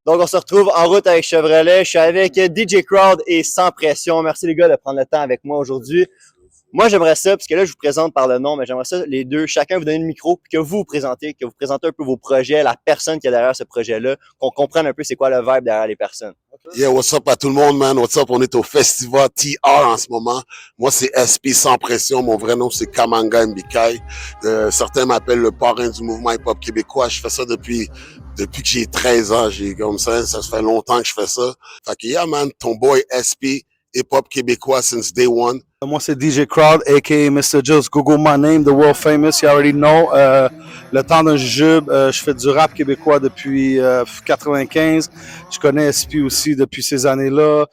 Donc, on se retrouve en route avec Chevrolet. Je suis avec DJ Crowd et Sans Pression. Merci les gars de prendre le temps avec moi aujourd'hui. Moi, j'aimerais ça, parce que là, je vous présente par le nom, mais j'aimerais ça, les deux, chacun vous donner le micro, puis que vous vous présentez un peu vos projets, la personne qui est derrière ce projet-là, qu'on comprenne un peu c'est quoi le vibe derrière les personnes. Yeah, what's up à tout le monde, man? What's up? On est au Festival TR en ce moment. Moi, c'est SP Sans Pression. Mon vrai nom, c'est Kamanga Mbikai. Certains m'appellent le parrain du mouvement hip-hop québécois. Je fais ça depuis que j'ai 13 ans. J'ai comme ça fait longtemps que je fais ça. Fait que, yeah, man, ton boy SP, hip-hop québécois since day one. Moi, c'est DJ Crowd, a.k.a. Mr. Just Google my name, the world famous, you already know. Le temps d'un jujube, je fais du rap québécois depuis 95. Je connais SP aussi depuis ces années-là.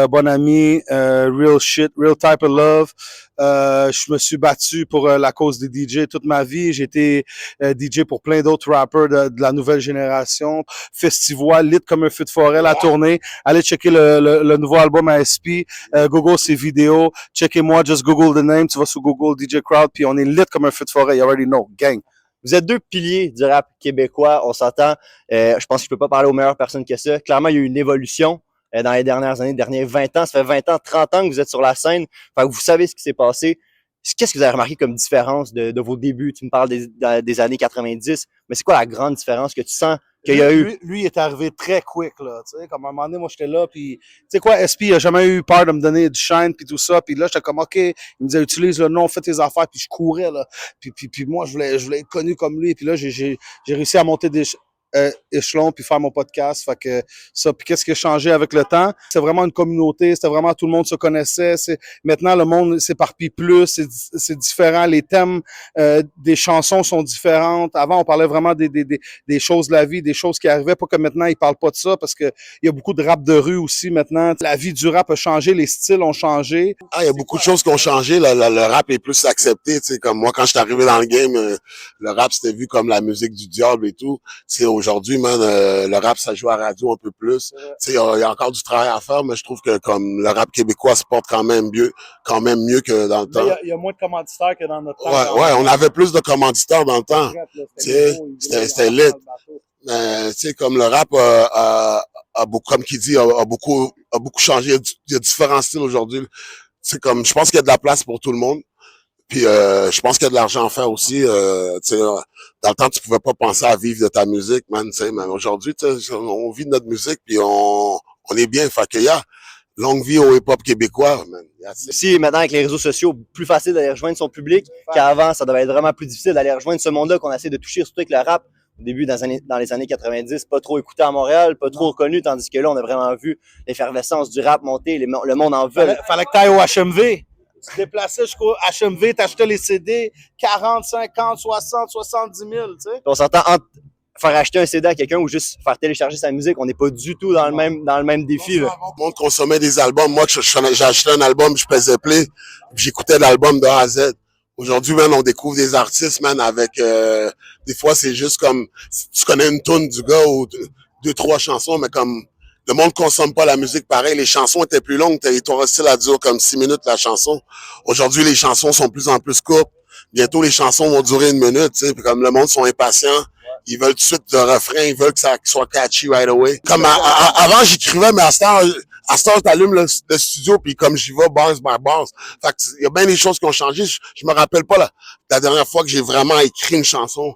Bon ami, real shit, real type of love. Je me suis battu pour la cause des DJ toute ma vie. J'ai été DJ pour plein d'autres rappers de la nouvelle génération. Festival, lit comme un feu de forêt, la tournée. Allez checker le nouveau album à SP. Google ses vidéos. Checkez-moi, just Google the name. Tu vas sur Google DJ Crowd, puis on est lit comme un feu de forêt. You already know, gang. Vous êtes deux piliers du rap québécois, on s'entend. Je pense que je peux pas parler aux meilleures personnes que ça. Clairement, il y a eu une évolution dans les dernières années, les derniers 20 ans. Ça fait 20 ans, 30 ans que vous êtes sur la scène. Fait que vous savez ce qui s'est passé. Qu'est-ce que vous avez remarqué comme différence de vos débuts? Tu me parles des années 90, mais c'est quoi la grande différence que tu sens qu'il y a eu? Lui, il est arrivé très quick, là, tu sais, comme à un moment donné, moi, j'étais là, puis, tu sais quoi, SP, il a jamais eu peur de me donner du shine, puis tout ça, puis là, j'étais comme, OK, il me disait, utilise le nom, fais tes affaires, puis je courais, là, puis moi, je voulais être connu comme lui, puis là, j'ai réussi à monter des échelons, puis faire mon podcast, fait que ça, puis qu'est-ce qui a changé avec le temps? C'est vraiment une communauté, c'était vraiment, tout le monde se connaissait, maintenant, le monde s'éparpille plus, c'est différent, les thèmes des chansons sont différentes. Avant, on parlait vraiment des choses de la vie, des choses qui arrivaient, pas que maintenant, ils parlent pas de ça, parce que il y a beaucoup de rap de rue aussi maintenant. La vie du rap a changé, les styles ont changé. Il y a beaucoup de choses qui ont changé. Le rap est plus accepté, tu sais, comme moi, quand je suis arrivé dans le game, le rap, c'était vu comme la musique du diable et tout. C'est aujourd'hui, man, le rap, ça joue à la radio un peu plus. Tu sais, il y a encore du travail à faire, mais je trouve que comme le rap québécois se porte quand même mieux que dans le temps. Il y a moins de commanditaires que dans notre temps. Ouais, on avait plus de commanditaires dans le temps. C'était lit. Tu sais, comme le rap a beaucoup, comme qui dit, a beaucoup changé. Il y a différents styles aujourd'hui. C'est comme, je pense qu'il y a de la place pour tout le monde. Puis je pense qu'il y a de l'argent à faire aussi. Tu sais, dans le temps, tu pouvais pas penser à vivre de ta musique, man. Tu sais, mais aujourd'hui, on vit de notre musique, puis on est bien. Fait que longue vie au hip-hop québécois, man. Si maintenant, avec les réseaux sociaux, plus facile d'aller rejoindre son public qu'avant, ça devait être vraiment plus difficile d'aller rejoindre ce monde-là qu'on essaie de toucher, surtout avec le rap. Au début, dans les années 90, pas trop écouté à Montréal, pas trop reconnu, tandis que là, on a vraiment vu l'effervescence du rap monter, le monde en veut. Fallait que tu ailles au HMV. Tu te déplaçais jusqu'au HMV, t'achetais les CD, 40, 50, 60, 70 000, tu sais. On s'entend entre faire acheter un CD à quelqu'un ou juste faire télécharger sa musique, on n'est pas du tout dans le même défi, là. Le monde consommait des albums. Moi, j'ai acheté un album, je pesais play, j'écoutais l'album de A à Z. Aujourd'hui, man, on découvre des artistes, man, avec des fois, c'est juste comme tu connais une tune du gars ou deux, trois chansons, mais comme le monde consomme pas la musique pareil. Les chansons étaient plus longues. Territoire hostile a duré comme 6 minutes la chanson. Aujourd'hui, les chansons sont de plus en plus courtes. Bientôt, les chansons vont durer 1 minute, tu sais. Puis comme le monde sont impatients, ils veulent tout de suite le refrain, ils veulent que ça soit catchy right away. Comme avant, j'écrivais, mais à ce temps, t'allumes le studio, puis comme j'y vais bars by bars. Fait que il y a bien des choses qui ont changé. Je me rappelle pas la dernière fois que j'ai vraiment écrit une chanson.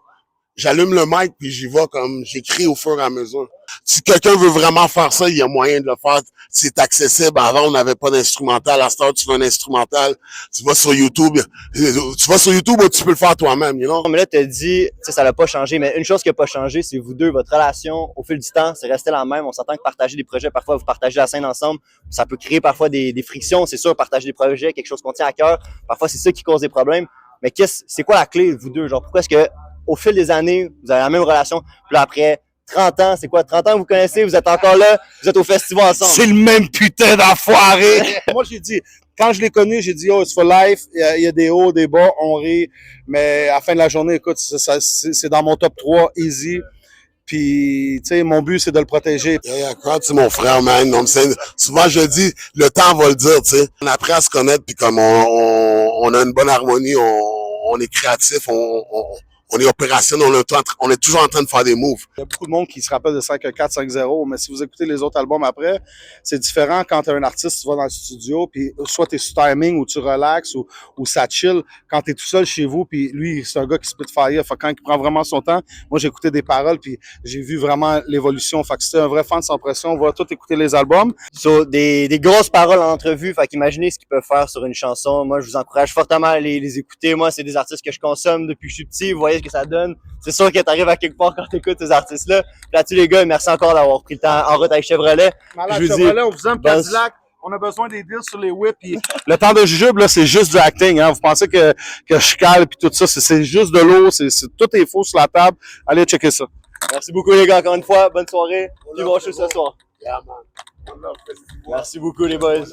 J'allume le mic puis j'y vais comme j'écris au fur et à mesure. Si quelqu'un veut vraiment faire ça, il y a moyen de le faire. C'est accessible. Avant, on n'avait pas d'instrumental. À ce temps, tu veux un instrumental. Tu vas sur YouTube. Ou tu peux le faire toi-même, you know? Mais là, tu as dit, ça n'a pas changé. Mais une chose qui n'a pas changé, c'est vous deux, votre relation, au fil du temps, c'est resté la même. On s'entend que partager des projets, parfois, vous partagez la scène ensemble. Ça peut créer parfois des frictions. C'est sûr, partager des projets, quelque chose qu'on tient à cœur. Parfois, c'est ça qui cause des problèmes. Mais c'est quoi la clé, vous deux? Genre, pourquoi est-ce que, au fil des années, vous avez la même relation? Puis là, après 30 ans, c'est quoi? 30 ans que vous connaissez, vous êtes encore là, vous êtes au festival ensemble. C'est le même putain d'enfoiré! Moi, j'ai dit, quand je l'ai connu, j'ai dit, oh, it's for life. Il y a des hauts, des bas, on rit. Mais à la fin de la journée, écoute, c'est dans mon top 3, easy. Puis, tu sais, mon but, c'est de le protéger. Crowd, c'est mon frère, man. Donc, souvent, je dis, le temps va le dire, tu sais. On apprend à se connaître, puis comme on a une bonne harmonie, on est créatif, on est opérationnel, on est toujours en train de faire des moves. Il y a beaucoup de monde qui se rappelle de 5-4, 5-0, mais si vous écoutez les autres albums après, c'est différent quand tu es un artiste, tu vas dans le studio, puis soit tu es sur timing, ou tu relaxes, ou ça chill. Quand tu es tout seul chez vous, puis lui, c'est un gars qui spit fire, fait quand il prend vraiment son temps, moi j'ai écouté des paroles, puis j'ai vu vraiment l'évolution. Fait que c'était un vrai fan sans pression, on va tout écouter les albums. So, des grosses paroles en entrevue, fait qu'imaginez ce qu'ils peuvent faire sur une chanson. Moi, je vous encourage fortement à les écouter. Moi, c'est des artistes que je consomme depuis que je suis petit. Vous voyez ce que ça donne. C'est sûr que t'arrives à quelque part quand t'écoutes ces artistes-là. Puis là-dessus, les gars, merci encore d'avoir pris le temps en route avec Chevrolet. Malade, Je vous Chevrolet, on vous aime, Cadillac. On a besoin des deals sur les whips. Puis le temps de jujube, là, c'est juste du acting. Hein. Vous pensez que je cale puis tout ça, c'est juste de l'eau. Tout est faux sur la table. Allez checker ça. Merci beaucoup, les gars, encore une fois. Bonne soirée. Puis bon show ce soir. Yeah, man. Merci beaucoup, les boys.